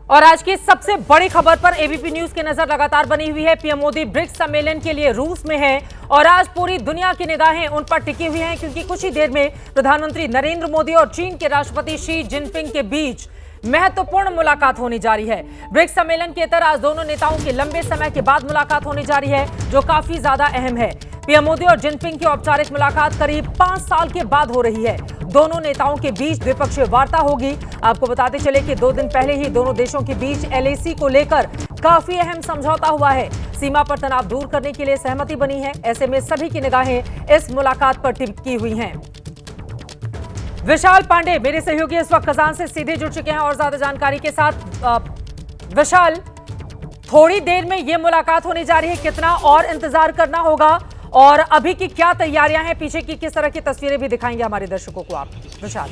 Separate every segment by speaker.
Speaker 1: और आज की सबसे बड़ी खबर पर एबीपी न्यूज की नजर लगातार बनी हुई है। पीएम मोदी ब्रिक्स सम्मेलन के लिए रूस में है और आज पूरी दुनिया की निगाहें उन पर टिकी हुई हैं, क्योंकि कुछ ही देर में प्रधानमंत्री नरेंद्र मोदी और चीन के राष्ट्रपति शी जिनपिंग के बीच महत्वपूर्ण मुलाकात होने जा रही है। ब्रिक्स सम्मेलन के तहत आज दोनों नेताओं की लंबे समय के बाद मुलाकात होने जा रही है, जो काफी ज्यादा अहम है। पीएम मोदी और जिनपिंग की औपचारिक मुलाकात करीब 5 साल के बाद हो रही है। दोनों नेताओं के बीच द्विपक्षीय वार्ता होगी। आपको बताते चले कि 2 दिन पहले ही दोनों देशों के बीच एलएसी को लेकर काफी अहम समझौता हुआ है। सीमा पर तनाव दूर करने के लिए सहमति बनी है। ऐसे में सभी की निगाहें इस मुलाकात पर टिकी हुई हैं। विशाल पांडे मेरे सहयोगी इस वक्त कजान से सीधे जुड़ चुके हैं और ज्यादा जानकारी के साथ। विशाल, थोड़ी देर में यह मुलाकात होने जा रही है, कितना और इंतजार करना होगा और अभी की क्या तैयारियां हैं, पीछे की किस तरह की तस्वीरें भी दिखाएंगे हमारे दर्शकों को आप, विशाल?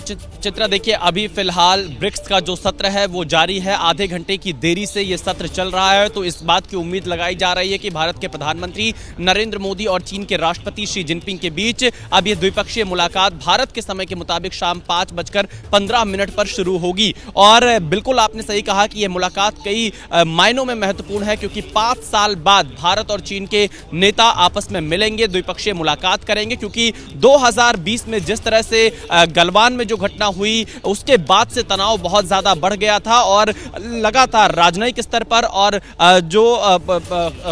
Speaker 2: चित्रा, देखिए अभी फिलहाल ब्रिक्स का जो सत्र है वो जारी है। आधे घंटे की देरी से ये सत्र चल रहा है, तो इस बात की उम्मीद लगाई जा रही है कि भारत के प्रधानमंत्री नरेंद्र मोदी और चीन के राष्ट्रपति शी जिनपिंग के बीच अब ये द्विपक्षीय मुलाकात भारत के समय के मुताबिक शाम 5:15 पर शुरू होगी। और बिल्कुल आपने सही कहा कि यह मुलाकात कई मायनों में महत्वपूर्ण है, क्योंकि 5 साल बाद भारत और चीन के नेता आपस में मिलेंगे, द्विपक्षीय मुलाकात करेंगे। क्योंकि 2020 में जिस तरह से गलवान में जो घटना हुई उसके बाद से तनाव बहुत ज्यादा बढ़ गया था और लगातार राजनयिक स्तर पर और जो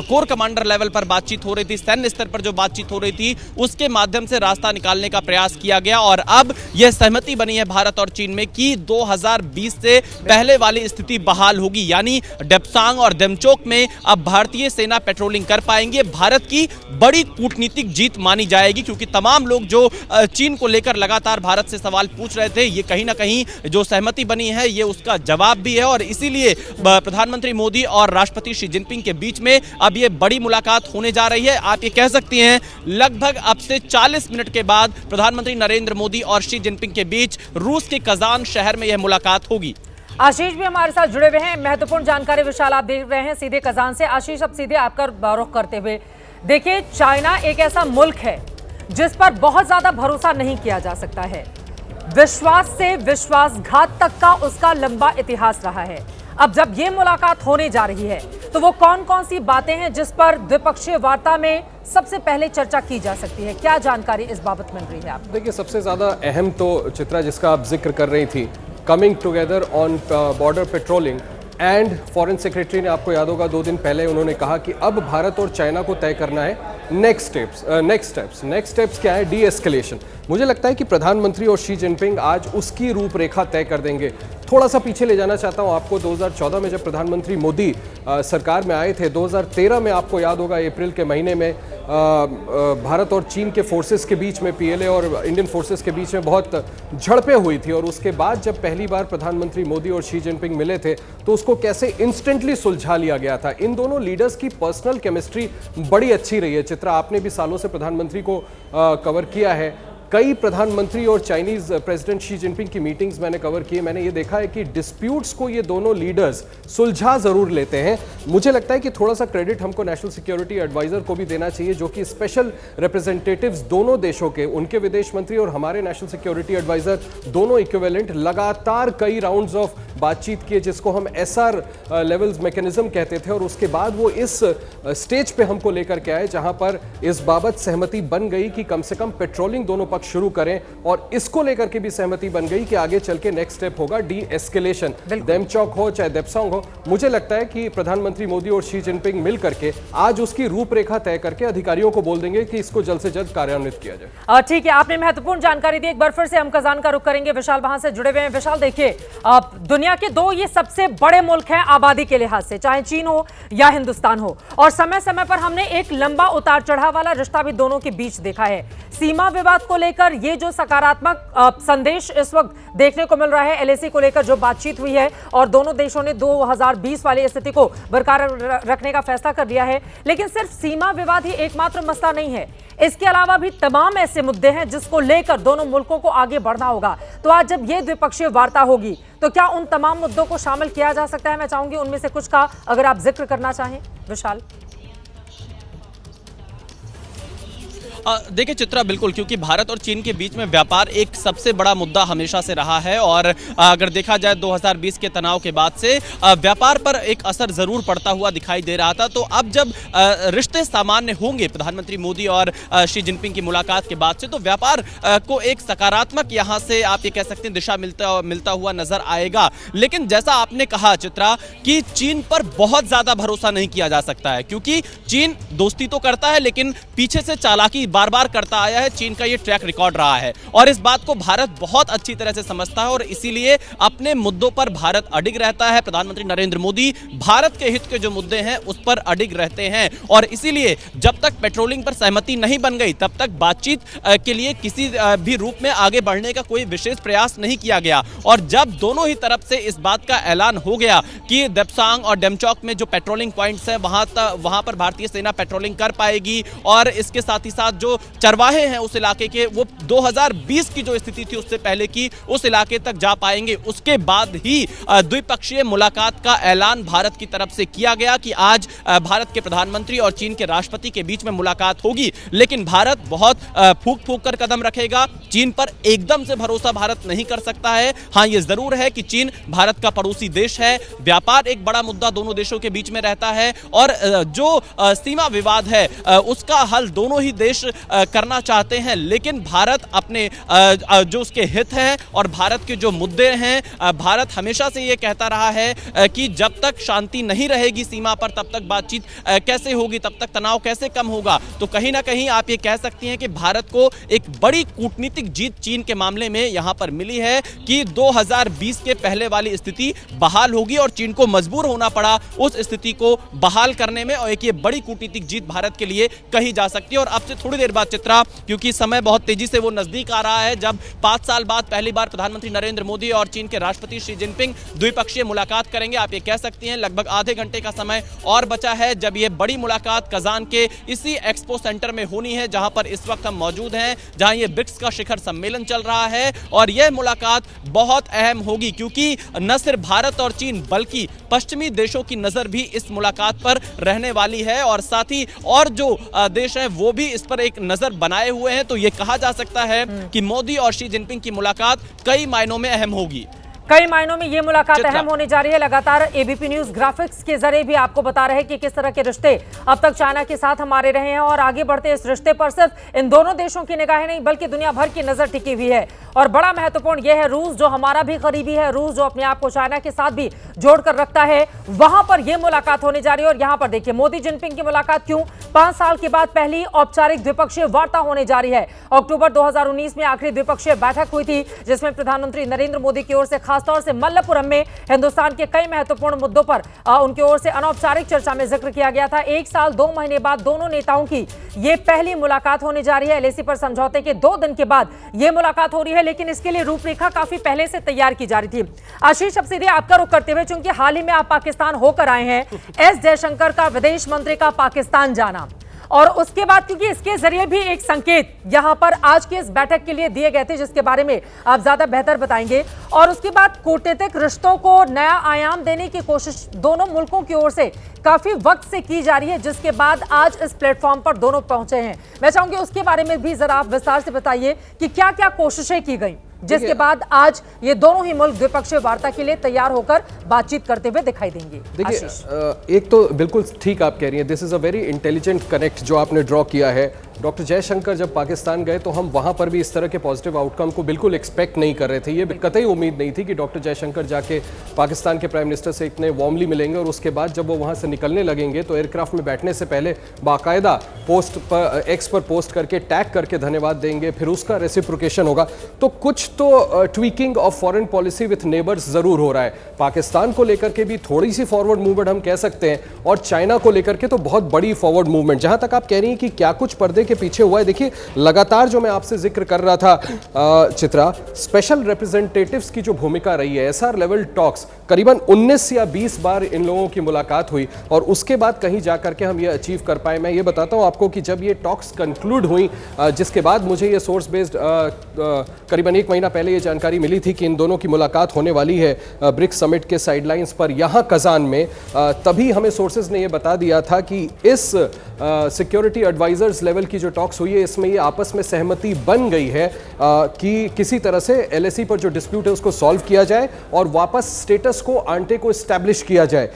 Speaker 2: कोर कमांडर लेवल पर बातचीत हो रही थी, सैन्य स्तर पर जो बातचीत हो रही थी, उसके माध्यम से रास्ता निकालने का प्रयास किया गया। और अब यह सहमति बनी है भारत और चीन में कि 2020 से पहले वाली स्थिति बहाल होगी, यानी डेप्सांग और डेमचोक में अब भारतीय सेना पेट्रोलिंग कर पाएंगे। भारत की बड़ी कूटनीतिक जीत मानी जाएगी, क्योंकि तमाम लोग जो चीन को लेकर लगातार भारत से सवाल पूछ रहे थे, ये कहीं ना कहीं जो सहमति बनी है ये उसका जवाब भी है। और इसीलिए प्रधानमंत्री मोदी और राष्ट्रपति शी जिनपिंग के बीच में अब ये बड़ी मुलाकात होने जा रही है। आप ये कह सकती हैं लगभग अब से 40 मिनट के बाद प्रधानमंत्री नरेंद्र मोदी और शी जिनपिंग के बीच रूस के कजान शहर में यह मुलाकात होगी।
Speaker 1: आशीष भी हमारे साथ जुड़े हुए हैं। महत्वपूर्ण जानकारी विशाल आप देख रहे हैं सीधे कजान से। आशीष, अब सीधे आपका रुख करते हुए, देखिए चाइना एक ऐसा मुल्क है जिस पर बहुत ज्यादा भरोसा नहीं किया जा सकता है। विश्वास से विश्वासघात तक का उसका लंबा इतिहास रहा है। अब जब ये मुलाकात होने जा रही है तो वो कौन कौन सी बातें हैं जिस पर द्विपक्षीय वार्ता में सबसे पहले चर्चा की जा सकती है? क्या जानकारी इस बाबत मिल रही है आप?
Speaker 3: देखिए, सबसे ज्यादा अहम तो चित्रा जिसका आप जिक्र कर रही थी, coming together on border patrolling and foreign secretary ने, आपको याद होगा 2 दिन पहले उन्होंने कहा कि अब भारत और चाइना को तय करना है नेक्स्ट स्टेप्स क्या है? D escalation. मुझे लगता है कि प्रधानमंत्री और शी जिनपिंग आज उसकी रूपरेखा तय कर देंगे। थोड़ा सा पीछे ले जाना चाहता हूं आपको, 2014 में जब प्रधानमंत्री मोदी सरकार में आए थे, 2013 में आपको याद होगा अप्रैल के महीने में भारत और चीन के फोर्सेस के बीच में, पीएलए और इंडियन फोर्सेस के बीच में बहुत झड़पें हुई थी। और उसके बाद जब पहली बार प्रधानमंत्री मोदी और शी जिनपिंग मिले थे तो उसको कैसे इंस्टेंटली सुलझा लिया गया था। इन दोनों लीडर्स की पर्सनल केमिस्ट्री बड़ी अच्छी रही है। चित्रा, आपने भी सालों से प्रधानमंत्री को कवर किया है। कई प्रधानमंत्री और चाइनीज प्रेसिडेंट शी जिनपिंग की मीटिंग्स मैंने कवर की है। मैंने ये देखा है कि डिस्प्यूट्स को ये दोनों लीडर्स सुलझा जरूर लेते हैं। मुझे लगता है कि थोड़ा सा क्रेडिट हमको नेशनल सिक्योरिटी एडवाइजर को भी देना चाहिए, जो कि स्पेशल रिप्रेजेंटेटिव्स दोनों देशों के, उनके विदेश मंत्री और हमारे नेशनल सिक्योरिटी एडवाइजर दोनों इक्विवेलेंट, लगातार कई राउंड्स ऑफ बातचीत किए, जिसको हम एसआर लेवल्स मैकेनिज्म कहते थे। और उसके बाद वो इस स्टेज पे हमको लेकर के आए जहां पर इस बाबत सहमति बन गई कि कम से कम पेट्रोलिंग दोनों पक्ष शुरू करें। और इसको लेकर के भी सहमति बन गई कि आगे चल के नेक्स्ट स्टेप होगा डी एस्केलेशन। डेमचौक हो चाहे डेप्सांग हो, मुझे लगता है कि प्रधानमंत्री मोदी और शी जिनपिंग मिल करके आज उसकी रूपरेखा तय करके अधिकारियों को बोल देंगे कि इसको जल्द से जल्द कार्यान्वित किया जाए।
Speaker 1: ठीक है, आपने महत्वपूर्ण जानकारी दी। एक बार फिर से हम कजान का रुख करेंगे। विशाल वहां से जुड़े हुए हैं। विशाल, देखिए दुनिया के 2 ये सबसे बड़े मुल्क हैं आबादी के लिहाज से, चाहे चीन हो या हिंदुस्तान हो, और समय समय पर हमने एक लंबा उतार चढ़ाव वाला रिश्ता भी दोनों के बीच देखा है। सीमा विवाद को लेकर ये जो सकारात्मक संदेश इस वक्त देखने को मिल रहा है, एलएसी को लेकर जो बातचीत हुई है और दोनों देशों ने 2020 वाली स्थिति को बरकरार रखने का फैसला कर लिया है। लेकिन सिर्फ सीमा विवाद ही एकमात्र मसला नहीं है, इसके अलावा भी तमाम ऐसे मुद्दे हैं जिसको लेकर दोनों मुल्कों को आगे बढ़ना होगा। तो आज जब ये द्विपक्षीय वार्ता होगी तो क्या उन तमाम मुद्दों को शामिल किया जा सकता है? मैं चाहूंगी उनमें से कुछ का अगर आप जिक्र करना चाहें, विशाल।
Speaker 2: देखिए चित्रा, बिल्कुल, क्योंकि भारत और चीन के बीच में व्यापार एक सबसे बड़ा मुद्दा हमेशा से रहा है और अगर देखा जाए 2020 के तनाव के बाद से व्यापार पर एक असर जरूर पड़ता हुआ दिखाई दे रहा था। तो अब जब रिश्ते सामान्य होंगे प्रधानमंत्री मोदी और शी जिनपिंग की मुलाकात के बाद से, तो व्यापार को एक सकारात्मक यहां से आप ये कह सकते हैं दिशा मिलता हुआ नजर आएगा। लेकिन जैसा आपने कहा चित्रा कि चीन पर बहुत ज्यादा भरोसा नहीं किया जा सकता है, क्योंकि चीन दोस्ती तो करता है लेकिन पीछे से चालाकी बार बार करता आया है। चीन का ये ट्रैक रिकॉर्ड रहा है और इस बात को भारत बहुत अच्छी तरह से समझता है और इसीलिए अपने मुद्दों पर भारत अडिग रहता है। प्रधानमंत्री नरेंद्र मोदी भारत के हित के जो मुद्दे हैं उस पर अडिग रहते हैं और इसीलिए जब तक पेट्रोलिंग पर सहमति नहीं बन गई तब तक बातचीत के लिए किसी भी रूप में आगे बढ़ने का कोई विशेष प्रयास नहीं किया गया। और जब दोनों ही तरफ से इस बात का ऐलान हो गया कि देप्सांग और डेमचौक में जो पेट्रोलिंग पॉइंट्स है वहां पर भारतीय सेना पेट्रोलिंग कर पाएगी और इसके साथ ही साथ जो चरवाहे हैं उस इलाके के वो 2020 की जो स्थिति थी उससे पहले की उस इलाके तक जा पाएंगे, उसके बाद ही द्विपक्षीय मुलाकात का ऐलान भारत की तरफ से किया गया कि आज भारत के प्रधानमंत्री और चीन के राष्ट्रपति के बीच में मुलाकात होगी। लेकिन भारत बहुत फूंक कर कदम रखेगा। चीन पर एकदम से भरोसा भारत नहीं कर सकता है। हां, यह जरूर है कि चीन भारत का पड़ोसी देश है, व्यापार एक बड़ा मुद्दा दोनों देशों के बीच में रहता है और जो सीमा विवाद है उसका हल दोनों ही देश करना चाहते हैं। लेकिन भारत अपने जो उसके हित हैं और भारत के जो मुद्दे हैं, भारत हमेशा से ये कहता रहा है कि जब तक शांति नहीं रहेगी सीमा पर तब तक बातचीत कैसे होगी, तब तक तनाव कैसे कम होगा। तो कहीं ना कहीं आप ये कह सकती हैं कि भारत को एक बड़ी कूटनीतिक जीत चीन के मामले में यहां पर मिली है कि 2020 के पहले वाली स्थिति बहाल होगी और चीन को मजबूर होना पड़ा उस स्थिति को बहाल करने में और एक ये बड़ी कूटनीतिक जीत भारत के लिए कही जा सकती है। और अब से थोड़ी देर बाद चित्रा, क्योंकि समय बहुत तेजी से वो नजदीक आ रहा है जब 5 साल बाद पहली बार प्रधानमंत्री नरेंद्र मोदी और चीन के राष्ट्रपति शी जिनपिंग द्विपक्षीय मुलाकात करेंगे। आप ये कह सकती हैं लगभग आधे घंटे का समय और बचा है जब ये बड़ी मुलाकात कजान के इसी एक्सपो सेंटर में होनी है जहां पर इस वक्त हम मौजूद हैं, जहां ये ब्रिक्स का शिखर सम्मेलन चल रहा है। और यह मुलाकात बहुत अहम होगी क्योंकि न सिर्फ भारत और चीन बल्कि पश्चिमी देशों की नजर भी इस मुलाकात पर रहने वाली है और साथ ही और जो देश हैं वो भी इस पर एक नजर बनाए हुए हैं। तो यह कहा जा सकता है कि मोदी और शी जिनपिंग की मुलाकात कई मायनों में अहम होगी।
Speaker 1: कई मायनों में ये मुलाकात अहम होने जा रही है। लगातार एबीपी न्यूज ग्राफिक्स के जरिए भी आपको बता रहे हैं कि किस तरह के रिश्ते अब तक चाइना के साथ हमारे रहे हैं और आगे बढ़ते इस रिश्ते पर सिर्फ इन दोनों देशों की निगाहें नहीं बल्कि दुनिया भर की नजर टिकी हुई है। और बड़ा महत्वपूर्ण यह है रूस जो हमारा भी करीबी है, रूस जो अपने आप को चाइना के साथ भी जोड़कर रखता है, वहां पर यह मुलाकात होने जा रही है। और यहां पर देखिए मोदी जिनपिंग की मुलाकात क्यों 5 साल के बाद पहली औपचारिक द्विपक्षीय वार्ता होने जा रही है। अक्टूबर 2019 में आखिरी द्विपक्षीय बैठक हुई थी जिसमें प्रधानमंत्री नरेंद्र मोदी की ओर से खासतौर से मल्लपुरम में हिंदुस्तान के कई महत्वपूर्ण मुद्दों पर उनकी ओर से अनौपचारिक चर्चा में जिक्र किया गया था। 1 साल 2 महीने बाद दोनों नेताओं की यह पहली मुलाकात होने जा रही है। एलएसी पर समझौते के 2 दिन के बाद यह मुलाकात हो रही है, लेकिन इसके लिए रूपरेखा काफी पहले से तैयार की जा रही थी। आशीष, अब सीधे आपका रुख करते हुए, चूंकि हाल ही में आप पाकिस्तान होकर आए हैं, एस जयशंकर का विदेश मंत्री का पाकिस्तान जाना और उसके बाद क्योंकि इसके जरिए भी एक संकेत यहां पर आज की इस बैठक के लिए दिए गए थे जिसके बारे में आप ज्यादा बेहतर बताएंगे, और उसके बाद कूटनीतिक रिश्तों को नया आयाम देने की कोशिश दोनों मुल्कों की ओर से काफी वक्त से की जा रही है, जिसके बाद आज इस प्लेटफॉर्म पर दोनों पहुंचे हैं। मैं चाहूंगी उसके बारे में भी जरा आप विस्तार से बताइए कि क्या क्या कोशिशें की गई जिसके बाद आज ये दोनों ही मुल्क द्विपक्षीय वार्ता के लिए तैयार होकर बातचीत करते हुए दिखाई देंगे।
Speaker 3: देखिए, एक तो बिल्कुल ठीक आप कह रही हैं, this is a very intelligent connect जो आपने ड्रॉ किया है। डॉक्टर जयशंकर जब पाकिस्तान गए तो हम वहां पर भी इस तरह के पॉजिटिव आउटकम को बिल्कुल एक्सपेक्ट नहीं कर रहे थे। ये कतई उम्मीद नहीं थी कि डॉक्टर जयशंकर जाके पाकिस्तान के प्राइम मिनिस्टर से इतने वार्मली मिलेंगे और उसके बाद जब वो वहां से निकलने लगेंगे तो एयरक्राफ्ट में बैठने से पहले बाकायदा पोस्ट पर एक्स पर पोस्ट करके टैग करके धन्यवाद देंगे, फिर उसका रेसिप्रोकेशन होगा। तो कुछ तो tweaking of foreign policy with neighbours जरूर हो रहा है। पाकिस्तान को लेकर के भी थोड़ी सी फॉरवर्ड मूवमेंट हम कह सकते हैं और चाइना को लेकर के तो बहुत बड़ी फॉरवर्ड मूवमेंट। जहां तक आप कह रही हैं कि क्या कुछ पर्दे के पीछे हुआ है, देखिए लगातार जो मैं आपसे जिक्र कर रहा था चित्रा, स्पेशल रिप्रेजेंटेटिव्स की जो भूमिका रही है, एसआर लेवल टॉक्स करीबन 19 या 20 बार इन लोगों की मुलाकात हुई और उसके बाद कहीं जाकर के हम ये अचीव कर पाए। मैं ये बताता हूं आपको कि जब ये टॉक्स कंक्लूड हुई, जिसके बाद मुझे ये सोर्स बेस्ड करीबन 1 महीना पहले ये जानकारी मिली थी कि इन दोनों की मुलाकात होने वाली है ब्रिक्स समिट के साइडलाइंस पर यहाँ कजान में, तभी हमें सोर्सेज ने ये बता दिया था कि इस सिक्योरिटी एडवाइजर्स लेवल की जो टॉक्स हुई है इसमें ये आपस में सहमति बन गई है कि किसी तरह से LAC पर जो डिस्प्यूट है उसको सॉल्व किया जाए और वापस स्टेटस को आंटे को इस्टेब्लिश किया जाए।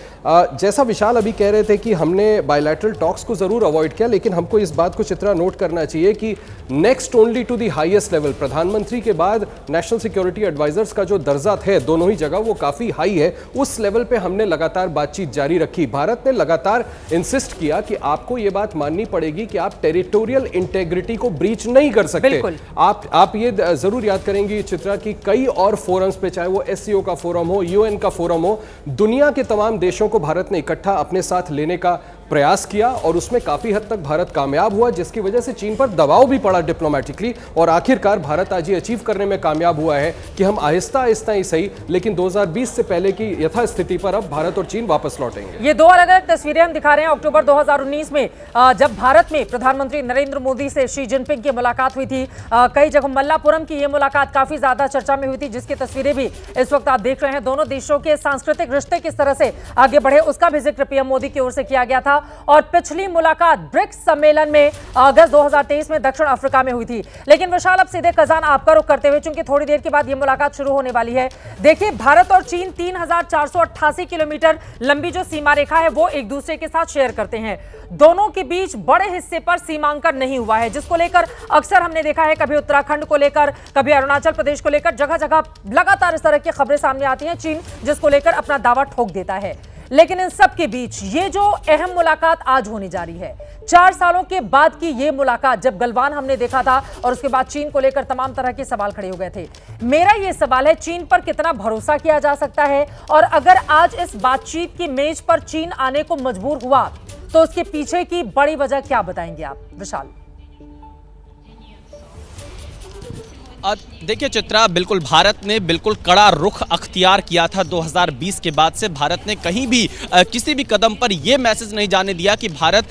Speaker 3: जैसा विशाल अभी कह रहे थे कि हमने बायलैटरल टॉक्स को जरूर अवॉइड किया, लेकिन हमको इस बात को चित्रा नोट करना चाहिए कि next only to the highest level, प्रधानमंत्री के बाद नेशनल सिक्योरिटी एडवाइजर्स का जो दर्जा है दोनों ही जगह वो काफी हाई है, उस लेवल पे हमने लगातार बातचीत जारी रखी। भारत ने लगातार इंसिस्ट किया कि आपको ये बात माननी पड़ेगी कि आप टेरिटोरियल इंटेग्रिटी को ब्रीच नहीं कर सकते। आप ये जरूर याद करेंगी चित्रा कि कई और फोरम्स पे, चाहे वो SCO का फोरम हो, UN का फोरम हो, दुनिया के तमाम देशों को भारत ने इकट्ठा अपने साथ लेने का प्रयास किया और उसमें काफी हद तक भारत कामयाब हुआ, जिसकी वजह से चीन पर दबाव भी पड़ा डिप्लोमेटिकली और आखिरकार भारत आज ये अचीव करने में कामयाब हुआ है कि हम आहिस्ता आहिस्ता ही सही लेकिन 2020 से पहले की यथास्थिति पर अब भारत और चीन वापस लौटेंगे।
Speaker 1: ये दो अलग अलग तस्वीरें हम दिखा रहे हैं। अक्टूबर 2019 में जब भारत में प्रधानमंत्री नरेंद्र मोदी से शी जिनपिंग की मुलाकात हुई थी, कई जगह मल्लापुरम की ये मुलाकात काफी ज्यादा चर्चा में हुई थी, जिसकी तस्वीरें भी इस वक्त आप देख रहे हैं। दोनों देशों के सांस्कृतिक रिश्ते किस तरह से आगे बढ़े उसका भी जिक्र पीएम मोदी की ओर से किया गया था। और पिछली मुलाकात ब्रिक्स सम्मेलन में अगस्त 2023 में दक्षिण अफ्रीका में हुई थी। लेकिन विशाल, अब सीधे खजान आपका रुख करते हुए, चूंकि थोड़ी देर के बाद यह मुलाकात शुरू होने वाली है, देखिए भारत और चीन 3488 किलोमीटर लंबी जो सीमा रेखा है वो एक दूसरे के साथ शेयर करते हैं। दोनों के बीच बड़े हिस्से पर सीमांकन नहीं हुआ है, जिसको लेकर अक्सर हमने देखा है, कभी उत्तराखंड को लेकर, कभी अरुणाचल प्रदेश को लेकर, जगह जगह लगातार इस तरह की खबरें सामने आती हैं। चीन जिसको लेकर अपना दावा ठोक देता है। लेकिन इन सब के बीच ये जो अहम मुलाकात आज होने जा रही है, 4 सालों के बाद की ये मुलाकात, जब गलवान हमने देखा था और उसके बाद चीन को लेकर तमाम तरह के सवाल खड़े हो गए थे। मेरा ये सवाल है, चीन पर कितना भरोसा किया जा सकता है, और अगर आज इस बातचीत की मेज पर चीन आने को मजबूर हुआ तो उसके पीछे की बड़ी वजह क्या बताएंगे आप, विशाल?
Speaker 2: देखिए चित्रा, बिल्कुल भारत ने बिल्कुल कड़ा रुख अख्तियार किया था 2020 के बाद से। भारत ने कहीं भी किसी भी कदम पर यह मैसेज नहीं जाने दिया कि भारत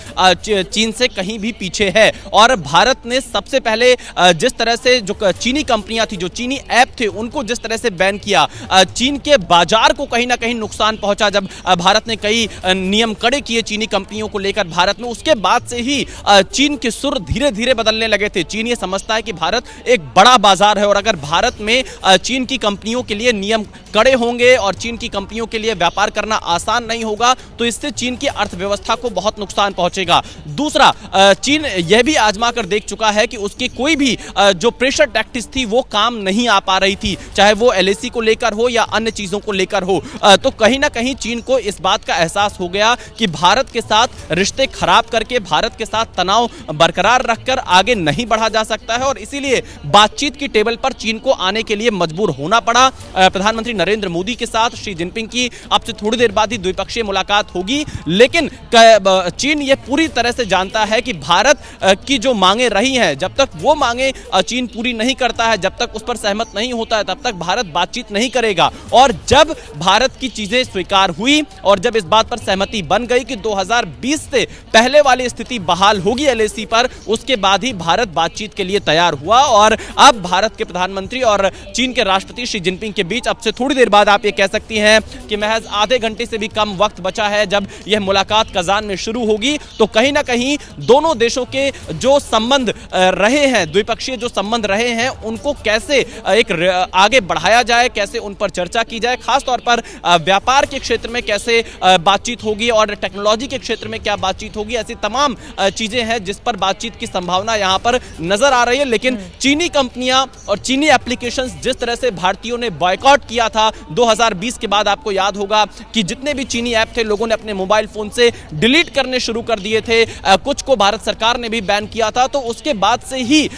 Speaker 2: चीन से कहीं भी पीछे है। और भारत ने सबसे पहले जिस तरह से जो चीनी कंपनियां थी, जो चीनी ऐप थे, उनको जिस तरह से बैन किया, चीन के बाजार को कहीं ना कहीं नुकसान पहुंचा। जब भारत ने कई नियम कड़े किए चीनी कंपनियों को लेकर भारत में, उसके बाद से ही चीन के सुर धीरे धीरे बदलने लगे थे। चीन ये समझता है कि भारत एक बड़ा बाजार है और अगर भारत में चीन की कंपनियों के लिए नियम कड़े होंगे और चीन की कंपनियों के लिए व्यापार करना आसान नहीं होगा तो इससे चीन की अर्थव्यवस्था को बहुत नुकसान पहुंचेगा। दूसरा, चीन यह भी आजमा कर देख चुका है कि उसकी कोई भी जो प्रेशर टैक्टिक्स थी वो काम नहीं आ पा रही थी, चाहे वो LAC को लेकर हो या अन्य चीजों को लेकर हो। तो कहीं ना कहीं चीन को इस बात का एहसास हो गया कि भारत के साथ रिश्ते खराब करके, भारत के साथ तनाव बरकरार रखकर आगे नहीं बढ़ा जा सकता है और इसीलिए बातचीत की टेबल पर चीन को आने के लिए मजबूर होना पड़ा। प्रधानमंत्री नरेंद्र मोदी के साथ शी जिनपिंग की अब से थोड़ी देर बाद ही द्विपक्षीय मुलाकात होगी, लेकिन चीन ये पूरी तरह से जानता है कि भारत की जो मांगे रही हैं, जब तक वो मांगे चीन पूरी नहीं करता है, जब तक उस पर सहमत नहीं होता है, तब तक भारत बातचीत नहीं करेगा। और जब भारत की चीजें स्वीकार हुई और जब इस बात पर सहमति बन गई कि 2020 से पहले वाली स्थिति बहाल होगी LAC पर, उसके बाद ही भारत बातचीत के लिए तैयार हुआ। और अब भारत के प्रधानमंत्री और चीन के राष्ट्रपति शी जिनपिंग के बीच अब से थोड़ी देर बाद आप ये कह सकती हैं कि महज आधे घंटे से भी कम वक्त बचा है जब यह मुलाकात कजान में शुरू होगी। तो कहीं ना कहीं दोनों देशों के जो संबंध रहे हैं, द्विपक्षीय जो संबंध रहे हैं, उनको कैसे एक आगे बढ़ाया जाए, कैसे उन पर चर्चा की जाए, खासतौर पर व्यापार के क्षेत्र में कैसे बातचीत होगी और टेक्नोलॉजी के क्षेत्र में क्या बातचीत होगी, ऐसी तमाम चीजें हैं जिस पर बातचीत की संभावना यहां पर नजर आ रही है। लेकिन चीनी कंपनियां और चीनी एप्लीकेशंस जिस तरह से भारतीयों ने बॉयकॉट किया था 2020 के बाद, आपको याद होगा कि जितने भी चीनी ऐप थे लोगों ने अपने मोबाइल फोन से डिलीट करने शुरू कर दिए थे, कुछ को भारत सरकार ने भी बैन किया था। तो उसके बाद से ही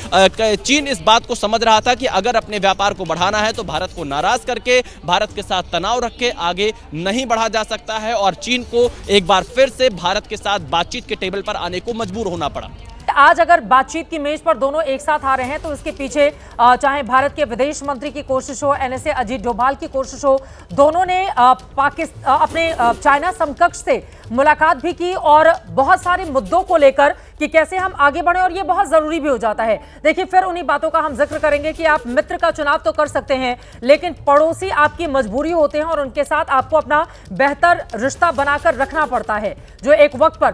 Speaker 2: चीन इस बात को समझ रहा था कि अगर अपने व्यापार को बढ़ाना है तो भारत को नाराज करके, भारत के साथ तनाव रख के आगे नहीं बढ़ा जा सकता है और चीन को एक बार फिर से भारत के साथ बातचीत के टेबल पर आने को मजबूर होना पड़ा।
Speaker 1: आज अगर बातचीत की मेज पर दोनों एक साथ आ रहे हैं तो इसके पीछे चाहे भारत के विदेश मंत्री की कोशिश हो, NSA अजीत डोभाल की कोशिश हो, दोनों ने अपने चाइना समकक्ष से मुलाकात भी की और बहुत सारे मुद्दों को लेकर कि कैसे हम आगे बढ़े, और ये बहुत जरूरी भी हो जाता है। देखिए, फिर उन्हीं बातों का हम जिक्र करेंगे कि आप मित्र का चुनाव तो कर सकते हैं, लेकिन पड़ोसी आपकी मजबूरी होते हैं और उनके साथ आपको अपना बेहतर रिश्ता बनाकर रखना पड़ता है, जो एक वक्त पर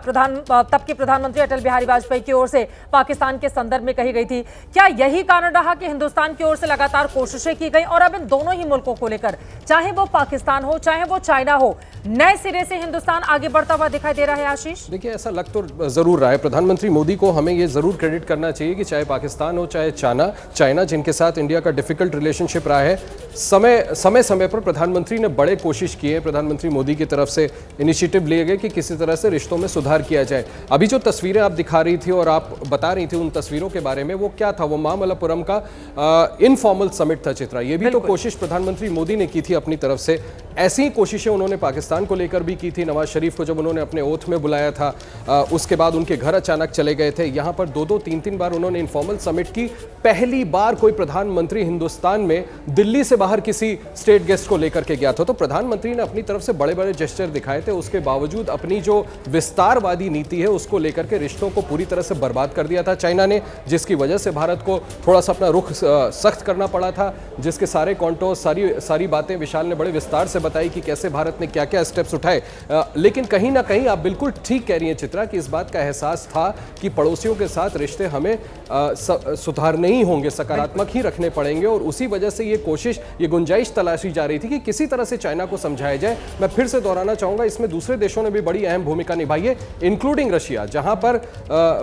Speaker 1: तब के प्रधानमंत्री अटल बिहारी वाजपेयी की ओर से पाकिस्तान के संदर्भ में कही गई थी। क्या यही कारण रहा कि हिंदुस्तान की ओर से लगातार कोशिशें की गई और अब इन दोनों ही मुल्कों को लेकर, चाहे वो पाकिस्तान हो चाहे वो चाइना हो, नए सिरे से हिंदुस्तान आगे बढ़ता हुआ दिखाई दे रहा है? आशीष,
Speaker 3: देखिए, ऐसा लग तो जरूर रहा है। प्रधानमंत्री मोदी को हमें ये जरूर क्रेडिट करना चाहिए कि चाहे पाकिस्तान हो चाहे चाइना, जिनके साथ इंडिया का डिफिकल्ट रिलेशनशिप रहा है, समय पर प्रधानमंत्री ने बड़े कोशिश किए। प्रधानमंत्री मोदी की तरफ से इनिशिएटिव लिए गए कि किसी तरह से रिश्तों में सुधार किया जाए। अभी जो तस्वीरें आप दिखा रही थी और आप बता रही थी उन तस्वीरों के बारे में, वो क्या था? वो मामल्लपुरम का इनफॉर्मल समिट था चित्रा। ये भी तो कोशिश प्रधानमंत्री मोदी ने की थी अपनी तरफ से। ऐसी ही कोशिशें उन्होंने पाकिस्तान को लेकर भी की थी। नवाज शरीफ को जब उन्होंने अपने ओथ में बुलाया था, उसके बाद उनके घर अचानक चले गए थे। यहाँ पर 2-2, 3-3 बार उन्होंने इनफॉर्मल समिट की। पहली बार कोई प्रधानमंत्री हिंदुस्तान में दिल्ली से बाहर किसी स्टेट गेस्ट को लेकर के गया था। तो प्रधानमंत्री ने अपनी तरफ से बड़े बड़े जेस्चर दिखाए थे। उसके बावजूद अपनी जो विस्तारवादी नीति है उसको लेकर के रिश्तों को पूरी तरह से बर्बाद कर दिया था चाइना ने, जिसकी वजह से भारत को थोड़ा सा अपना रुख सख्त करना पड़ा था, जिसके सारे कॉन्टोर, सारी बातें विशाल ने बड़े विस्तार से बताई कि कैसे भारत ने क्या क्या स्टेप्स उठाए। लेकिन कहीं ना कहीं आप बिल्कुल ठीक कह रही हैं चित्रा कि इस बात का एहसास था कि पड़ोसियों के साथ रिश्ते हमें सुधारने ही होंगे, सकारात्मक ही रखने पड़ेंगे, और उसी वजह से ये कोशिश, ये गुंजाइश तलाशी जा रही थी कि किसी तरह से चाइना को समझाया जाए। मैं फिर से दोहराना चाहूंगा, इसमें दूसरे देशों ने भी बड़ी अहम भूमिका निभाई है, इंक्लूडिंग रशिया, जहां पर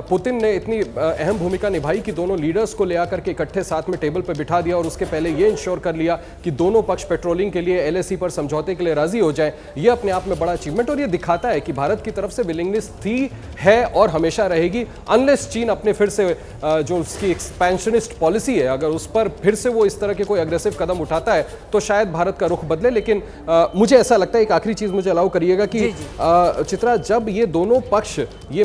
Speaker 3: पुतिन ने इतनी अहम भूमिका निभाई कि दोनों लीडर्स को ले आकर के इकट्ठे साथ में टेबल पर बिठा दिया और उसके पहले ये इंश्योर कर लिया कि दोनों पक्ष पेट्रोलिंग के लिए LAC पर समझौते के लिए राजी हो जाए। ये अपने आप में बड़ा अचीवमेंट, और ये दिखाता है कि भारत की तरफ से विलिंगनेस थी, है और हमेशा रहेगी, अनलेस चीन अपने फिर से जो उसकी एक्सपेंशनिस्ट पॉलिसी है, अगर उस पर फिर से वो इस तरह के कोई अग्रेसिव कदम उठाता है तो शायद भारत का रुख बदले। लेकिन मुझे ऐसा लगता है, एक आखिरी चीज मुझे अलाउ करिएगा कि चित्रा, जब ये दोनों पक्ष ये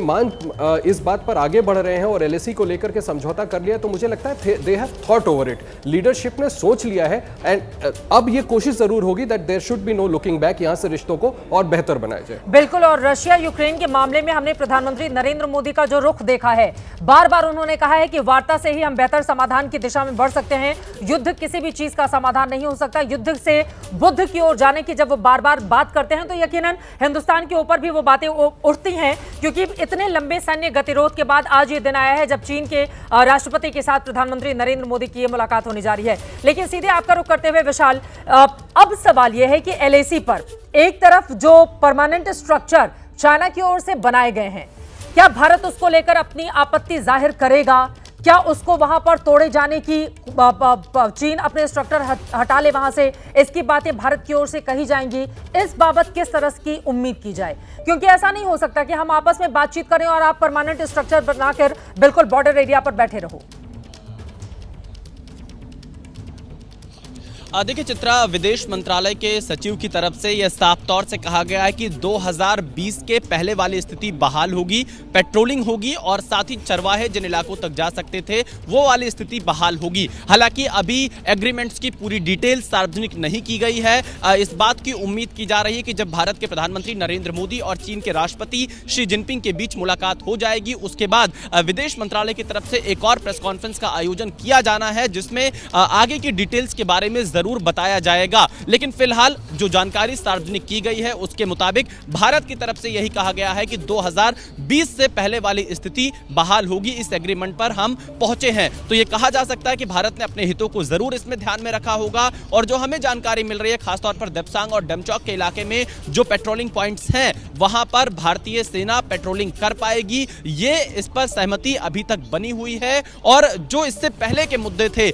Speaker 3: इस बात पर आगे बढ़ रहे हैं और LAC को लेकर के समझौता कर लिया, तो मुझे लगता है they have thought over it, leadership ने सोच लिया है, एंड अब ये कोशिश जरूर होगी that there should be no looking back, यहां से रिश्तों को और बेहतर बनाया जाए।
Speaker 1: बिल्कुल, और रशिया यूक्रेन के मामले में हमने प्रधानमंत्री नरेंद्र मोदी का जो रुख देखा है, बार बार उन्होंने कहा है कि वार्ता से ही हम बेहतर समाधान की दिशा में बढ़ सकते हैं, युद्ध किसी भी चीज का समाधान नहीं हो सकता। युद्ध से बुद्ध की ओर जाने की जब वो बार बार बात करते हैं तो यकीनन हिंदुस्तान के ऊपर भी वो बातें उठती हैं, क्योंकि इतने लंबे सैन्य गतिरोध के बाद आज ये दिन आया है जब चीन के राष्ट्रपति के साथ प्रधानमंत्री नरेंद्र मोदी की ये मुलाकात होने जा रही है। लेकिन सीधे आपका रुख करते हुए विशाल, अब सवाल यह है कि LAC पर एक तरफ जो परमानेंट स्ट्रक्चर चाइना की ओर से बनाए गए हैं, क्या भारत उसको लेकर अपनी आपत्ति जाहिर करेगा? क्या उसको वहां पर तोड़े जाने की चीन अपने स्ट्रक्चर हटा ले वहां से, इसकी बातें भारत की ओर से कही जाएंगी? इस बाबत किस तरह की उम्मीद की जाए? क्योंकि ऐसा नहीं हो सकता कि हम आपस में बातचीत करें और आप परमानेंट स्ट्रक्चर बनाकर बिल्कुल बॉर्डर एरिया पर बैठे रहो।
Speaker 2: देखिए चित्रा, विदेश मंत्रालय के सचिव की तरफ से यह साफ तौर से कहा गया है कि 2020 के पहले वाली स्थिति बहाल होगी, पेट्रोलिंग होगी और साथ ही चरवाहे जिन इलाकों तक जा सकते थे वो वाली स्थिति बहाल होगी। हालांकि अभी एग्रीमेंट्स की पूरी डिटेल सार्वजनिक नहीं की गई है। इस बात की उम्मीद की जा रही है कि जब भारत के प्रधानमंत्री नरेंद्र मोदी और चीन के राष्ट्रपति शी जिनपिंग के बीच मुलाकात हो जाएगी, उसके बाद विदेश मंत्रालय की तरफ से एक और प्रेस कॉन्फ्रेंस का आयोजन किया जाना है, जिसमें आगे की डिटेल्स के बारे में जरूर बताया जाएगा। लेकिन फिलहाल जो जानकारी सार्वजनिक की गई है उसके मुताबिक भारत की तरफ से यही कहा गया है कि 2020 से पहले वाली स्थिति बहाल होगी। इस एग्रीमेंट पर हम पहुंचे हैं। तो यह कहा जा सकता है कि भारत ने अपने हितों को जरूर इसमें ध्यान में रखा होगा। और जो हमें जानकारी मिल रही है, खासतौर पर देप्सांग और डेमचौक के इलाके में जो पेट्रोलिंग पॉइंट्स हैं, वहां पर भारतीय सेना पेट्रोलिंग कर पाएगी, ये इस पर सहमति अभी तक बनी हुई है। और जो इससे पहले के मुद्दे थे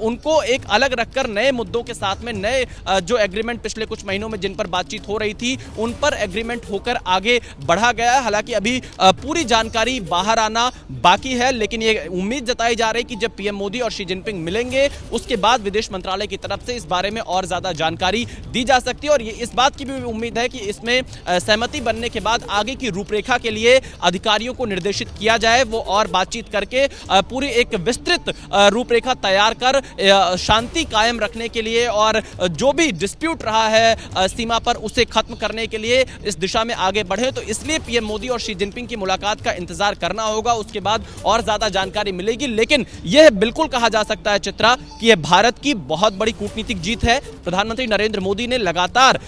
Speaker 2: उनको एक अलग रखकर नए मुद्दों के साथ में नए जो एग्रीमेंट पिछले कुछ महीनों में जिन पर बातचीत हो रही थी उन पर एग्रीमेंट होकर आगे बढ़ा गया है। हालांकि अभी पूरी जानकारी बाहर आना बाकी है, लेकिन ये उम्मीद जताई जा रही है कि जब पीएम मोदी और शी जिनपिंग मिलेंगे उसके बाद विदेश मंत्रालय की तरफ से इस बारे में और ज्यादा जानकारी दी जा सकती है। और ये इस बात की भी उम्मीद है कि इसमें सहमति बनने के बाद आगे की रूपरेखा के लिए अधिकारियों को निर्देशित किया जाए, वो और बातचीत करके पूरी एक विस्तृत रूपरेखा तैयार कर शांति कायम रखने के लिए और जो भी डिस्प्यूट रहा है सीमा पर उसे खत्म करने के लिए इस दिशा में आगे बढ़े। तो इसलिए पीएम मोदी और शी जिनपिंग की मुलाकात का इंतजार करना होगा, उसके बाद और ज्यादा जानकारी मिलेगी। लेकिन यह बिल्कुल कहा जा सकता है चित्रा कि यह भारत की बहुत बड़ी कूटनीतिक जीत है। प्रधानमंत्री नरेंद्र मोदी ने लगातार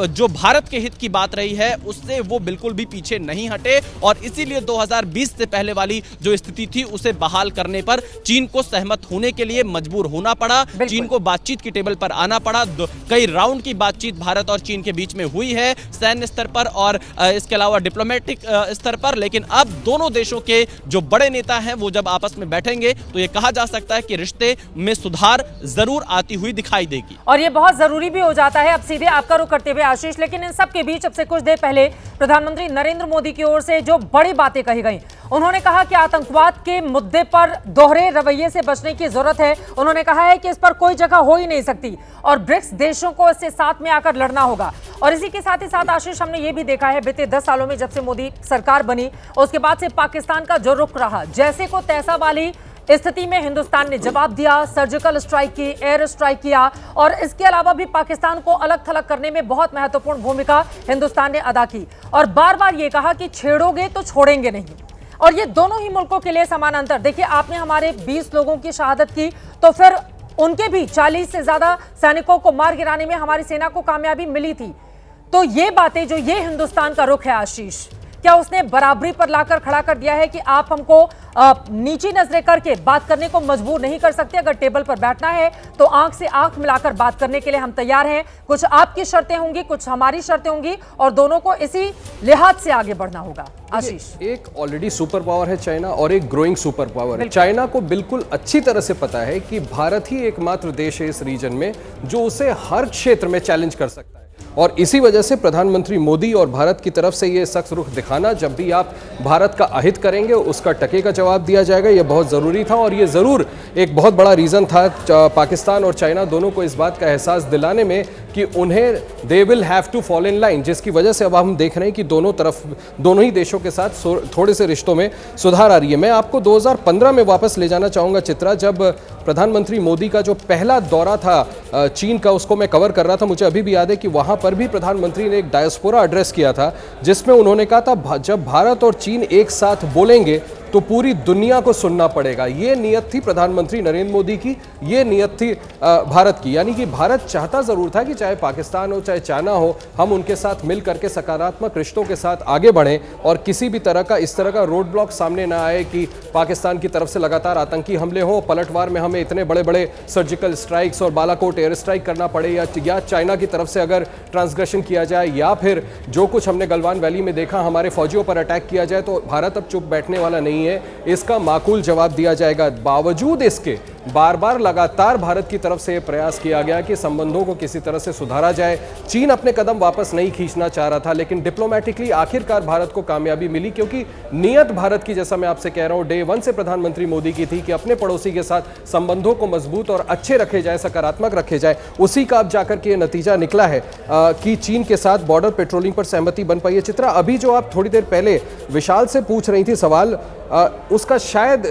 Speaker 2: जो भारत के हित की बात रही है उससे वो बिल्कुल भी पीछे नहीं हटे और इसीलिए 2020 से पहले वाली जो स्थिति थी उसे बहाल करने पर चीन को सहमत होने के लिए मजबूर होना पड़ा। चीन को बातचीत की टेबल पर आना पड़ा। कई राउंड की बातचीत भारत और चीन के बीच में हुई है, सैन्य स्तर पर और इसके अलावा डिप्लोमेटिक स्तर पर। लेकिन अब दोनों देशों के जो बड़े नेता हैं वो जब आपस में बैठेंगे तो यह कहा जा सकता है कि रिश्ते में सुधार जरूर आती हुई दिखाई देगी
Speaker 1: और ये बहुत जरूरी भी हो जाता है। अब सीधे आपका रुख करते हुए आशीष, लेकिन इन सब के बीच अब से कुछ देर पहले प्रधानमंत्री नरेंद्र मोदी की ओर से जो बड़ी बातें कही गई, उन्होंने कहा कि आतंकवाद के मुद्दे पर दोहरे रवैये से बचने की जरूरत है। उन्होंने कहा है कि इस पर कोई जगह हो ही नहीं सकती और ब्रिक्स देशों को इससे साथ में आकर लड़ना होगा। और इसी के साथ ही साथ आशीष, हमने ये भी देखा है बीते 10 सालों में जब से मोदी सरकार बनी उसके बाद से पाकिस्तान का जो रुख रहा, जैसे को तैसा वाली स्थिति में हिंदुस्तान ने जवाब दिया, सर्जिकल स्ट्राइक की, एयर स्ट्राइक किया और इसके अलावा भी पाकिस्तान को अलग थलग करने में बहुत महत्वपूर्ण भूमिका हिंदुस्तान ने अदा की और बार बार ये कहा कि छेड़ोगे तो छोड़ेंगे नहीं। और ये दोनों ही मुल्कों के लिए समान अंतर। देखिए, आपने हमारे 20 लोगों की शहादत की तो फिर उनके भी 40 से ज्यादा सैनिकों को मार गिराने में हमारी सेना को कामयाबी मिली थी। तो ये बातें, जो ये हिंदुस्तान का रुख है आशीष, क्या उसने बराबरी पर लाकर खड़ा कर दिया है कि आप हमको नीची नजरें करके बात करने को मजबूर नहीं कर सकते? अगर टेबल पर बैठना है तो आंख से आंख मिलाकर बात करने के लिए हम तैयार हैं। कुछ आपकी शर्तें होंगी, कुछ हमारी शर्तें होंगी और दोनों को इसी लिहाज से आगे बढ़ना होगा। आशीष,
Speaker 3: एक ऑलरेडी सुपर पावर है चाइना और एक ग्रोइंग सुपर पावर है। चाइना को बिल्कुल अच्छी तरह से पता है कि भारत ही एकमात्र देश है इस रीजन में जो उसे हर क्षेत्र में चैलेंज कर सकता है और इसी वजह से प्रधानमंत्री मोदी और भारत की तरफ से ये सख्त रुख दिखाना, जब भी आप भारत का अहित करेंगे उसका टके का जवाब दिया जाएगा, ये बहुत ज़रूरी था। और ये ज़रूर एक बहुत बड़ा रीज़न था पाकिस्तान और चाइना दोनों को इस बात का एहसास दिलाने में कि उन्हें they will have to fall in line, जिसकी वजह से अब हम देख रहे हैं कि दोनों ही देशों के साथ थोड़े से रिश्तों में सुधार आ रही है। मैं आपको 2015 में वापस ले जाना चाहूँगा चित्रा, जब प्रधानमंत्री मोदी का जो पहला दौरा था चीन का, उसको मैं कवर कर रहा था। मुझे अभी भी याद है कि वहाँ पर भी प्रधानमंत्री ने एक डायस्पोरा एड्रेस किया था जिसमें उन्होंने कहा था जब भारत और चीन एक साथ बोलेंगे तो पूरी दुनिया को सुनना पड़ेगा। ये नियत थी प्रधानमंत्री नरेंद्र मोदी की, ये नियत थी भारत की। यानी कि भारत चाहता ज़रूर था कि चाहे पाकिस्तान हो चाहे चाइना हो, हम उनके साथ मिल करके सकारात्मक रिश्तों के साथ आगे बढ़ें और किसी भी तरह का इस तरह का रोड ब्लॉक सामने ना आए कि पाकिस्तान की तरफ से लगातार आतंकी हमले हो, पलटवार में हमें इतने बड़े बड़े सर्जिकल स्ट्राइक्स और बालाकोट एयर स्ट्राइक करना पड़े, या चाइना की तरफ से अगर ट्रांसग्रेशन किया जाए या फिर जो कुछ हमने गलवान वैली में देखा हमारे फौजियों पर अटैक किया जाए, तो भारत अब चुप बैठने वाला नहीं है, इसका माकूल जवाब दिया जाएगा। बावजूद इसके बार बार लगातार भारत की तरफ से प्रयास किया गया कि संबंधों को किसी तरह से सुधारा जाए। चीन अपने कदम वापस नहीं खींचना चाह रहा था, लेकिन डिप्लोमेटिकली आखिरकार भारत को कामयाबी मिली, क्योंकि नियत भारत की, जैसा मैं आपसे कह रहा हूं, डे 1 से प्रधानमंत्री मोदी की थी कि अपने पड़ोसी के साथ संबंधों को मजबूत और अच्छे रखे जाए, सकारात्मक रखे जाए। उसी का अब जाकर के नतीजा निकला है कि चीन के साथ बॉर्डर पेट्रोलिंग पर सहमति बन पाई है। चित्रा, अभी जो आप थोड़ी देर पहले विशाल से पूछ रही थी सवाल, उसका शायद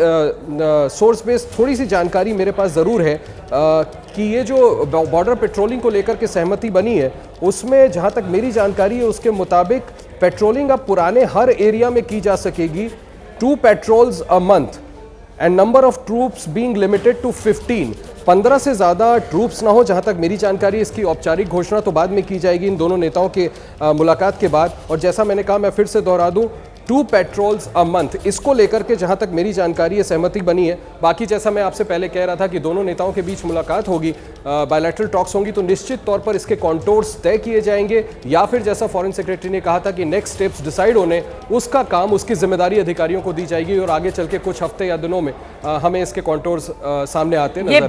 Speaker 3: सोर्स बेस थोड़ी सी जानकारी मेरे पास ज़रूर है कि ये जो बॉर्डर पेट्रोलिंग को लेकर के सहमति बनी है उसमें जहाँ तक मेरी जानकारी है उसके मुताबिक पेट्रोलिंग अब पुराने हर एरिया में की जा सकेगी, 2 patrols a month and number of troops being limited to 15 से ज़्यादा ट्रूप्स ना हो। जहाँ तक मेरी जानकारी, इसकी औपचारिक घोषणा तो बाद में की जाएगी इन दोनों नेताओं के मुलाकात के बाद। और जैसा मैंने कहा, मैं फिर से दोहरा दूँ, 2 पेट्रोल्स अ मंथ, इसको लेकर के जहां तक मेरी जानकारी है सहमति बनी है। बाकी जैसा मैं आपसे पहले कह रहा था कि दोनों नेताओं के बीच मुलाकात होगी, बायलैटरल टॉक्स होंगी, तो निश्चित तौर पर इसके कॉन्टोर्स तय किए जाएंगे, या फिर जैसा फॉरेन सेक्रेटरी ने कहा था कि नेक्स्ट स्टेप्स डिसाइड होने, उसका काम, उसकी जिम्मेदारी अधिकारियों को दी जाएगी और आगे चल के कुछ हफ्ते या दिनों में हमें इसके कॉन्टोर्स सामने आते नजर आएंगे।